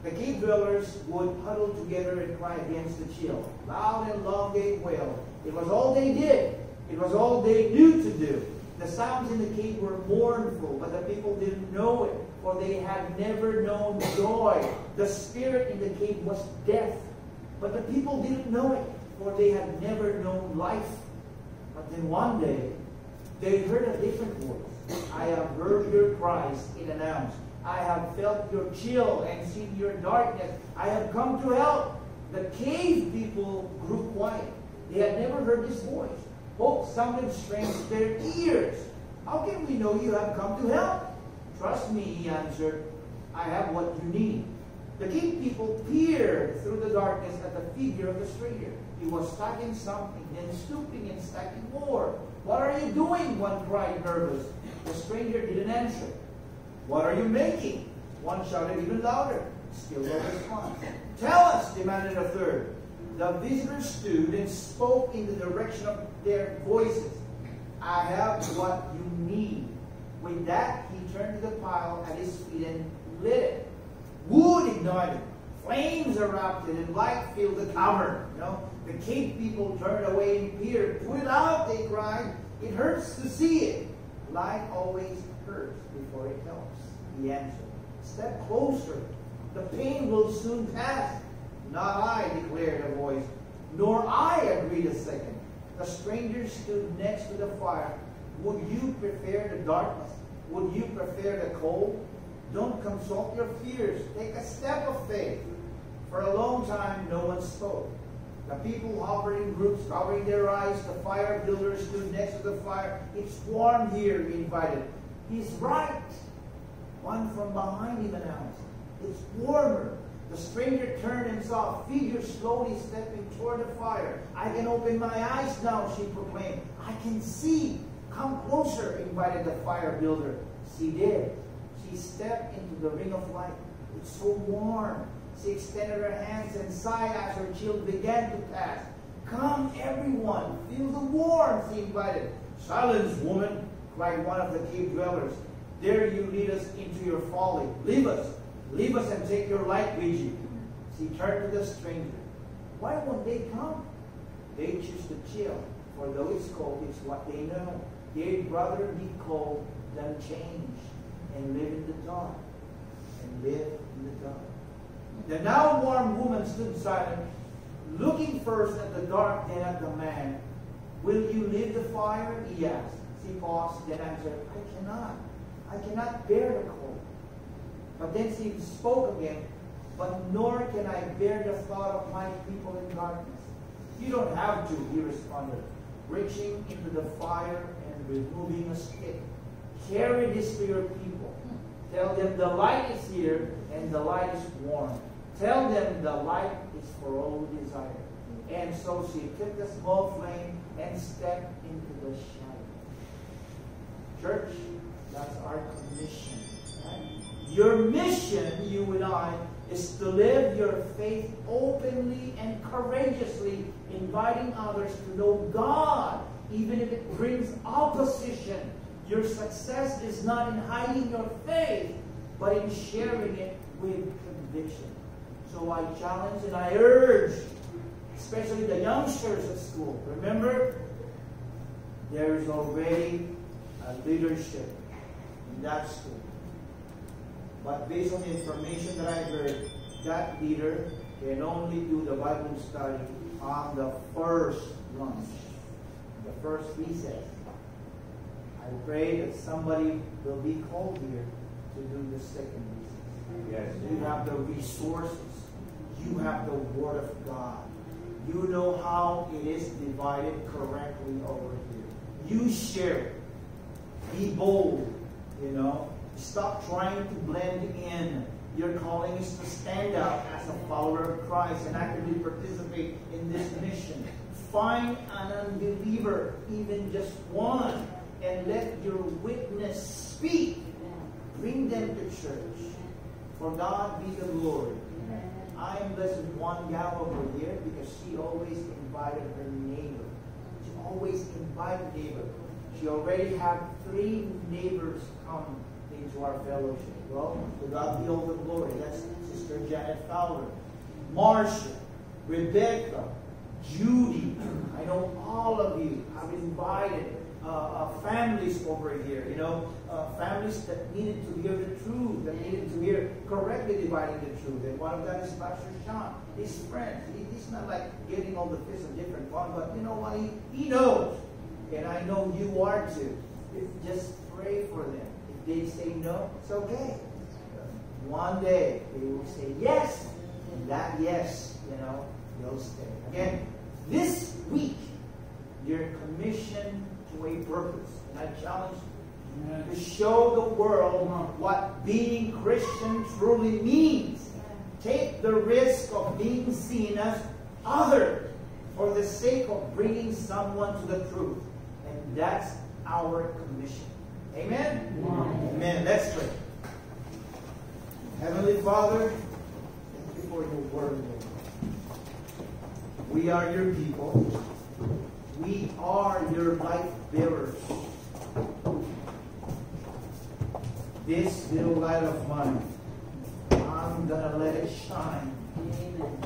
The cave dwellers would huddle together and cry against the chill. Loud and long they wailed. It was all they did. It was all they knew to do. The sounds in the cave were mournful, but the people didn't know it, for they had never known joy. The spirit in the cave was death, but the people didn't know it, for they had never known life. But then one day, they heard a different voice. I have heard your cries, it announced. I have felt your chill and seen your darkness. I have come to help. The cave people grew quiet. They had never heard this voice. Hope sounded strange to their ears. How can we know you have come to help? Trust me, he answered. I have what you need. The cave people peered through the darkness at the figure of the stranger. He was stacking something, then stooping and stacking more. What are you doing? One cried, nervous. The stranger didn't answer. What are you making? One shouted even louder. Still no response. Tell us, demanded a third. The visitor stood and spoke in the direction of their voices. I have what you need. With that, he turned to the pile at his feet and lit it. Wood ignited. Flames erupted and light filled the cavern. You know, the cave people turned away and peered. Put it out, they cried. It hurts to see it. Light always hurts before it helps. He answered, step closer. The pain will soon pass. Not I, declared a voice. Nor I, agreed a second. The stranger stood next to the fire. Would you prefer the darkness? Would you prefer the cold? Don't consult your fears. Take a step of faith. For a long time, no one spoke. The people hovered in groups, covering their eyes. The fire builder stood next to the fire. It's warm here, he invited. He's right. One from behind him announced. It's warmer. The stranger turned and saw a figure slowly stepping toward the fire. I can open my eyes now, she proclaimed. I can see. Come closer, invited the fire builder. She did. She stepped into the ring of light. It's so warm. She extended her hands and sighed as her chill began to pass. Come, everyone, feel the warmth, she invited. Silence, woman, cried one of the cave dwellers. Dare you lead us into your folly? Leave us and take your light with you. She turned to the stranger. Why won't they come? They choose to chill, for though it's cold, it's what they know. They'd rather be cold than change and live in the dark. The now warm woman stood silent, looking first at the dark, then at the man. Will you leave the fire? He asked. She paused, then answered, I cannot bear the cold. But then she spoke again, but nor can I bear the thought of my people in darkness. You don't have to, he responded, reaching into the fire and removing a stick. Carry this to your people. Tell them the light is here and the light is warm. Tell them the light is for all who desire. And so she took the small flame and stepped into the shadow. Church, that's our commission. Right? Your mission, you and I, is to live your faith openly and courageously, inviting others to know God, even if it brings opposition. Your success is not in hiding your faith, but in sharing it with conviction. So I challenge and I urge, especially the youngsters at school, remember, there is already a leadership in that school. But based on the information that I heard, that leader can only do the Bible study on the first lunch, the first recess. I pray that somebody will be called here to do the second recess. Yes. You have the resources. You have the Word of God. You know how it is divided correctly over here. You share it. Be bold, you know. Stop trying to blend in. Your calling is to stand out as a follower of Christ and actively participate in this mission. Find an unbeliever, even just one, and let your witness speak. Bring them to church. For God be the glory. I am blessed with one gal over here because she always invited her neighbor. She always invited neighbor. She already had 3 neighbors come into our fellowship. Well, to God be all the glory. That's Sister Janet Fowler, Marcia, Rebecca, Judy. I know all of you have invited families over here, you know, families that needed to hear the truth, that needed to hear correctly dividing the truth. And one of them is Pastor Sean, his friend. He's not like getting all the fists of different fun, but you know what? He knows. And I know you are too. Just pray for them. If they say no, it's okay. One day they will say yes, and that yes, you know, they'll stay. Again, this week, you're commissioned to a purpose. And I challenge you to show the world what being Christian truly means. Take the risk of being seen as other for the sake of bringing someone to the truth. And that's our commission. Amen? Amen. Let's pray. Heavenly Father, thank you for your word. We are your people. We are your life bearers. This little light of mine, I'm going to let it shine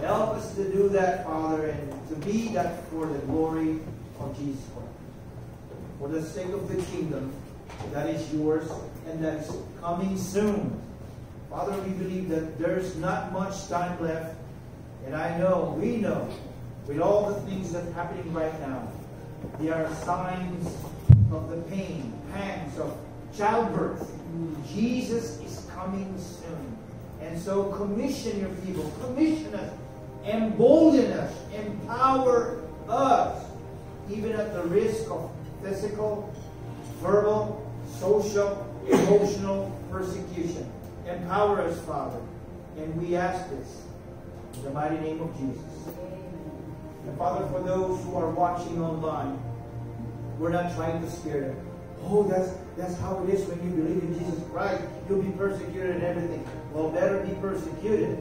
Help us to do that, Father, and to be that for the glory of Jesus Christ. For the sake of the kingdom that is yours and that is coming soon. Father, we believe that there's not much time left. And I know, we know, with all the things that are happening right now, there are signs of the pain, pangs of childbirth. Jesus is coming soon. And so commission your people, commission us, embolden us, empower us, even at the risk of physical, verbal, social, emotional persecution. Empower us, Father. And we ask this in the mighty name of Jesus. And Father, for those who are watching online, we're not trying to scare them. Oh, that's how it is when you believe in Jesus Christ. You'll be persecuted and everything. Well, better be persecuted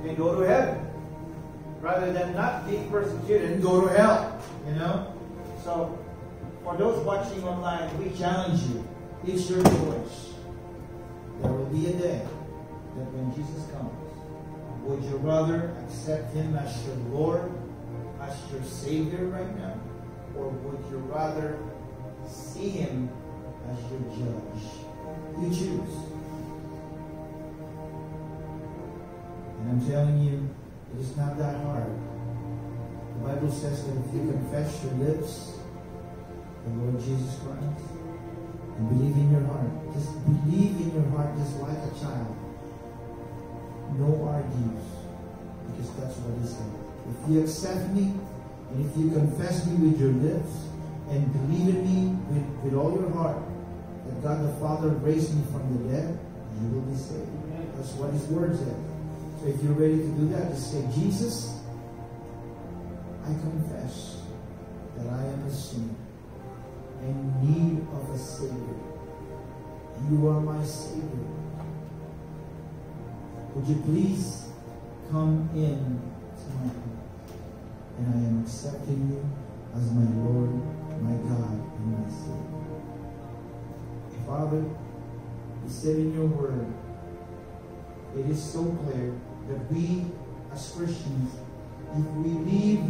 and go to heaven, rather than not being persecuted and go to hell. You know? So, for those watching online, we challenge you. It's your choice. There will be a day that when Jesus comes, would you rather accept Him as your Lord, as your Savior right now? Or would you rather see Him as your judge? You choose. And I'm telling you, it is not that hard. The Bible says that if you confess your lips the Lord Jesus Christ and believe in your heart, just believe in your heart just like a child. No argues, because that's what He said. If you accept me, and if you confess me with your lips, and believe in me with all your heart, that God the Father raised me from the dead, you will be saved. That's what His word says. So if you're ready to do that, just say, Jesus, I confess that I am a sinner in need of a Savior. You are my Savior. Would you please come in to my heart? And I am accepting you as my Lord, my God, and my Savior. Father, you said in your word, it is so clear that we as Christians, if we leave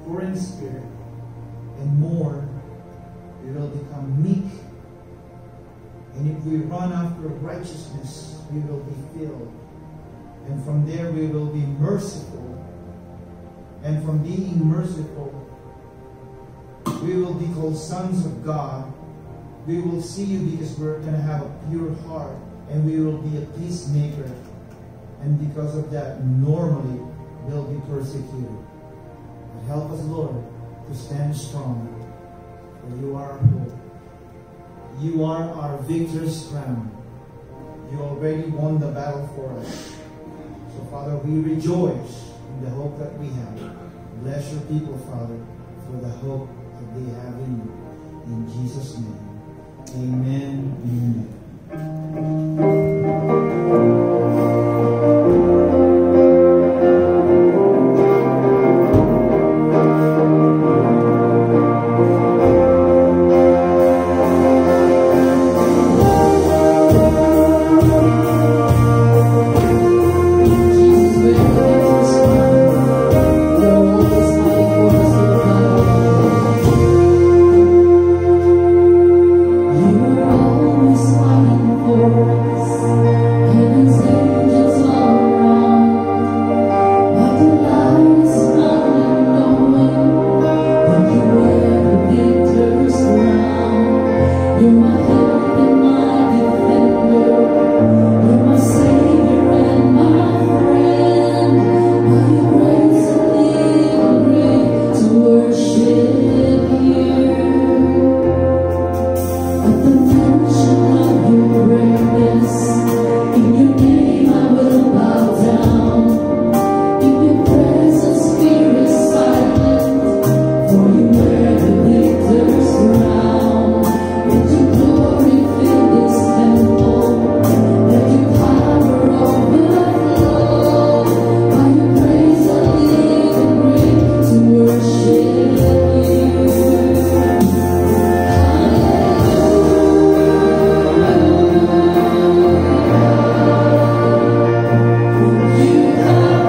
poor in spirit and mourn, we will become meek. And if we run after righteousness, we will be filled. And from there we will be merciful. And from being merciful, we will be called sons of God. We will see you because we're going to have a pure heart. And we will be a peacemaker. And because of that, normally we'll be persecuted. But help us, Lord, to stand strong. For you are our hope. You are our victor's crown. You already won the battle for us. So, Father, we rejoice in the hope that we have. Bless your people, Father, for the hope that they have in you. In Jesus' name, amen and amen. You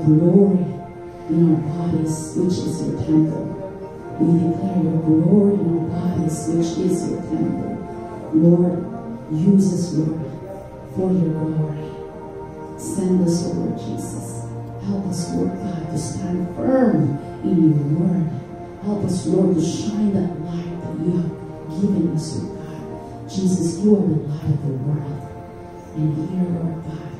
glory in our bodies, which is your temple. We declare your glory in our bodies, which is your temple. Lord, use us, Lord, for your glory. Send us, Lord Jesus. Help us, Lord God, to stand firm in your word. Help us, Lord, to shine that light that you have given us, Lord God. Jesus, you are the light of the world. And here, Lord God,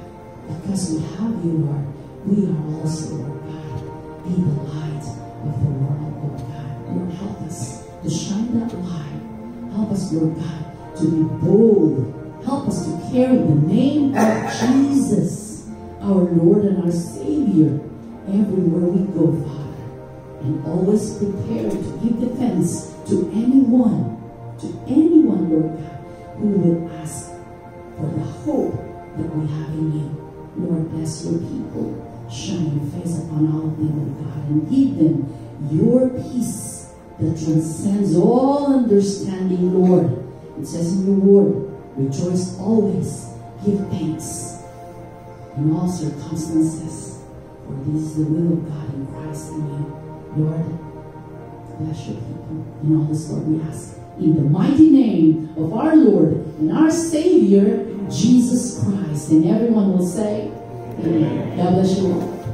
because we have you, Lord, we are also, Lord God, be the light of the world, Lord God. Lord, help us to shine that light. Help us, Lord God, to be bold. Help us to carry the name of Jesus, our Lord and our Savior, everywhere we go, Father. And always prepare to give defense to anyone, Lord God, who will ask for the hope that we have in you. Lord, bless your people. Shine your face upon all of them, Lord God, and give them your peace that transcends all understanding, Lord. It says in your word, rejoice always, give thanks in all circumstances, for this is the will of God in Christ in you. Lord, bless your people. And all this, Lord, we ask in the mighty name of our Lord and our Savior, Jesus Christ. And everyone will say, amen. God bless you all.